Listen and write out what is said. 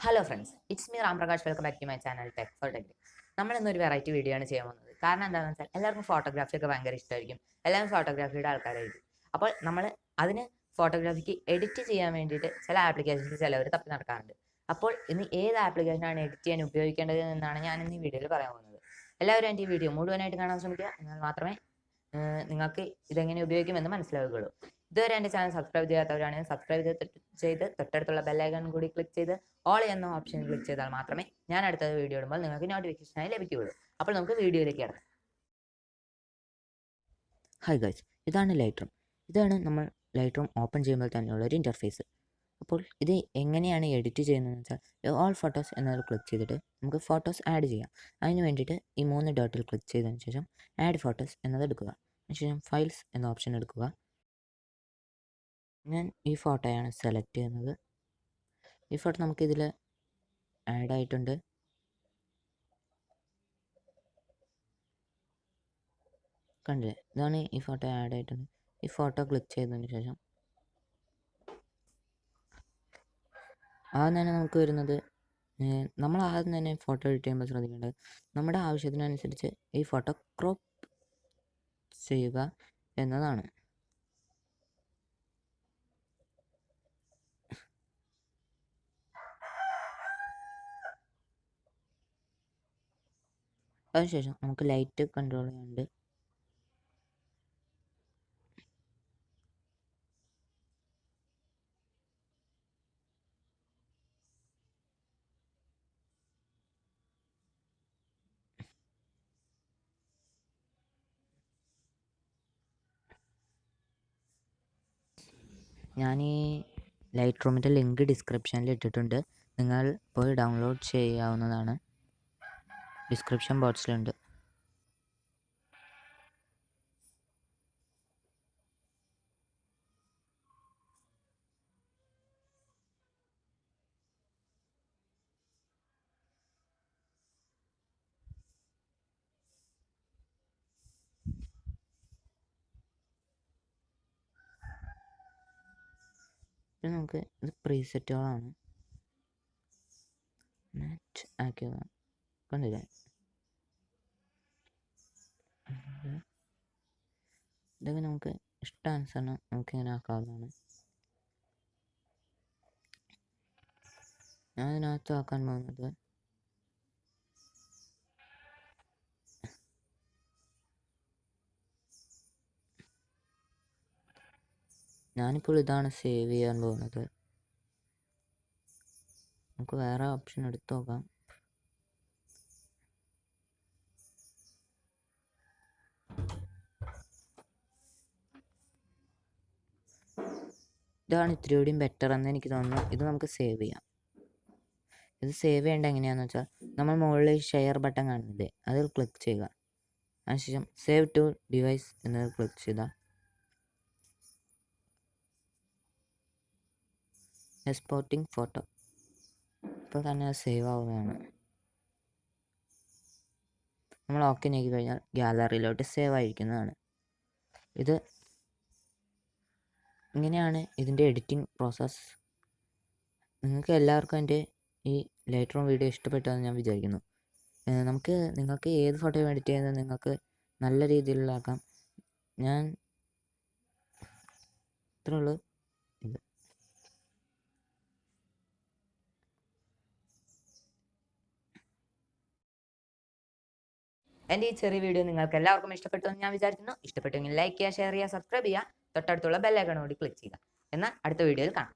Hello friends, it's me Ram Prakash. Welcome back to my channel tech for tech. നമ്മൾ ഇന്നൊരു variety video ആണ് ചെയ്യാൻ പോകുന്നത്. കാരണം എന്താണെന്ന് വെച്ചാൽ എല്ലാവർക്കും ഫോട്ടോഗ്രാഫി ഒക്കെ ഭയങ്കര ഇഷ്ടമായിരിക്കും. എല്ലാവരും ഫോട്ടോഗ്രാഫിയുടെ ആൾക്കാരായിരിക്കും. അപ്പോൾ നമ്മൾ അതിന് ഫോട്ടോഗ്രാഫിക്ക് എഡിറ്റ് ചെയ്യാൻ വേണ്ടിയിട്ട് ചില ആപ്ലിക്കേഷൻസ് ചിലവർ തപ്പി നടക്കാറുണ്ട്. അപ്പോൾ ഇന്ന് ഏത് ആപ്ലിക്കേഷനാണ് എഡിറ്റ് ചെയ്യാൻ ഉപയോഗിക്കേണ്ടത് എന്നാണ് ഞാൻ ഇന്ന് ഈ വീഡിയോയിൽ പറയാൻ പോകുന്നത്. എല്ലാവരും എൻ്റെ ഈ വീഡിയോ മുഴുവനായിട്ട് കാണാൻ ശ്രമിക്കുക, എന്നാൽ മാത്രമേ നിങ്ങൾക്ക് ഇതെങ്ങനെ ഉപയോഗിക്കുമെന്ന് മനസ്സിലാവുകയുള്ളൂ. ഇതുവരെ എൻ്റെ ചാനൽ സബ്സ്ക്രൈബ് ചെയ്യാത്തവരാണെങ്കിൽ സബ്സ്ക്രൈബ് ചെയ്ത് തൊട്ടടുത്തുള്ള ബെല്ലൈക്കൺ കൂടി ക്ലിക്ക് ചെയ്ത് ഓൾ എന്ന ഓപ്ഷൻ ക്ലിക്ക് ചെയ്താൽ മാത്രമേ ഞാൻ അടുത്ത വീഡിയോ ഇടുമ്പോൾ നിങ്ങൾക്ക് നോട്ടിഫിക്കേഷനായി ലഭിക്കുകയുള്ളൂ. അപ്പോൾ നമുക്ക് വീഡിയോയിലേക്ക് കിടക്കാം. ഹായ് ഗൈസ്, ഇതാണ് ലൈറ്റ് റൂം. ഇതാണ് നമ്മൾ ലൈറ്റ് റൂം ഓപ്പൺ ചെയ്യുമ്പോൾ തന്നെയുള്ള ഒരു ഇൻ്റർഫേസ്. അപ്പോൾ ഇത് എങ്ങനെയാണ് എഡിറ്റ് ചെയ്യുന്നതെന്ന് വെച്ചാൽ ഓൾ ഫോട്ടോസ് എന്നത് ക്ലിക്ക് ചെയ്തിട്ട് നമുക്ക് ഫോട്ടോസ് ആഡ് ചെയ്യാം. അതിന് വേണ്ടിയിട്ട് ഈ 3 ഡോട്ടിൽ ക്ലിക്ക് ചെയ്തതിന് ശേഷം ആഡ് ഫോട്ടോസ് എന്നത് എടുക്കുക. അതിനുശേഷം ഫയൽസ് എന്ന ഓപ്ഷൻ എടുക്കുക. ഞാൻ ഈ ഫോട്ടോയാണ് സെലക്ട് ചെയ്യുന്നത്. ഈ ഫോട്ടോ നമുക്കിതിൽ ആഡ് ആയിട്ടുണ്ട്. കണ്ടില്ലേ, ഇതാണ് ഈ ഫോട്ടോ ആഡ് ആയിട്ടുണ്ട്. ഈ ഫോട്ടോ ക്ലിക്ക് ചെയ്തതിന് ശേഷം ആദ്യം തന്നെ നമുക്ക് വരുന്നത്, നമ്മൾ ആദ്യം തന്നെ ഫോട്ടോ എഡിറ്റ് ചെയ്യുമ്പോൾ ശ്രദ്ധിക്കേണ്ടത് നമ്മുടെ ആവശ്യത്തിനനുസരിച്ച് ഈ ഫോട്ടോ ക്രോപ്പ് ചെയ്യുക എന്നതാണ്. അതിനുശേഷം നമുക്ക് ലൈറ്റ് കൺട്രോൾ ചെയ്യാനുണ്ട്. ഞാൻ ഈ ലൈറ്റ് റൂമിൻ്റെ ലിങ്ക് ഡിസ്ക്രിപ്ഷനിൽ ഇട്ടിട്ടുണ്ട്. നിങ്ങൾ പോയി ഡൗൺലോഡ് ചെയ്യാവുന്നതാണ്. ഡിസ്ക്രിപ്ഷൻ ബോക്സിലുണ്ട്. പിന്നെ നമുക്ക് ഇത് പ്രീസെറ്റുകളാണ്. നെറ്റ് ആക്കിയത കണ്ടില്ലേ, ഇതൊക്കെ നമുക്ക് ഇഷ്ടാനുസരണം നമുക്കിങ്ങനെ ആക്കാവുന്നതാണ്. ഞാൻ ഇതിനകത്ത് ആക്കാൻ പോകുന്നത് ഞാനിപ്പോൾ ഇതാണ് സേവ് ചെയ്യാൻ പോകുന്നത്. നമുക്ക് വേറെ ഓപ്ഷൻ എടുത്ത് നോക്കാം. ഇതാണ് ഇത്തിരി കൂടിയും ബെറ്റർ എന്ന് എനിക്ക് തോന്നുന്നു. ഇത് നമുക്ക് സേവ് ചെയ്യാം. ഇത് സേവ് ചെയ്യേണ്ട എങ്ങനെയാണെന്ന് വെച്ചാൽ നമ്മൾ മുകളിൽ ഷെയർ ബട്ടൺ കാണുന്നില്ലേ, അതിൽ ക്ലിക്ക് ചെയ്യുക. അതിനുശേഷം സേവ് ടു ഡിവൈസ് എന്നത് ക്ലിക്ക് ചെയ്താൽ എക്സ്പോർട്ടിംഗ് ഫോട്ടോ ഇപ്പോൾ തന്നെ സേവ് ആവുന്നതാണ്. നമ്മൾ ഓക്കെ നോക്കി കഴിഞ്ഞാൽ ഗാലറിയിലോട്ട് സേവ് ആയിരിക്കുന്നതാണ്. ഇത് ഇങ്ങനെയാണ് ഇതിൻ്റെ എഡിറ്റിംഗ് പ്രോസസ്സ്. നിങ്ങൾക്ക് എല്ലാവർക്കും എൻ്റെ ഈ ലൈറ്റ് റൂം വീഡിയോ ഇഷ്ടപ്പെട്ടെന്ന് ഞാൻ വിചാരിക്കുന്നു. നിങ്ങൾക്ക് ഏത് ഫോട്ടോ എഡിറ്റ് ചെയ്യുന്നത് നിങ്ങൾക്ക് നല്ല രീതിയിലാക്കാം. ഞാൻ ഇത്രേ ഉള്ളൂ. ഇത് എൻ്റെ ഈ ചെറിയ വീഡിയോ നിങ്ങൾക്ക് എല്ലാവർക്കും ഇഷ്ടപ്പെട്ടു എന്ന് ഞാൻ വിചാരിക്കുന്നു. ഇഷ്ടപ്പെട്ടെങ്കിൽ ലൈക്ക് ചെയ്യുക, ഷെയർ ചെയ്യുക, സബ്സ്ക്രൈബ് ചെയ്യുക, തൊട്ടടുത്തുള്ള ബെല്ലൈക്കൺ കൂടി ക്ലിക്ക് ചെയ്യുക. എന്നാൽ അടുത്ത വീഡിയോയിൽ കാണാം.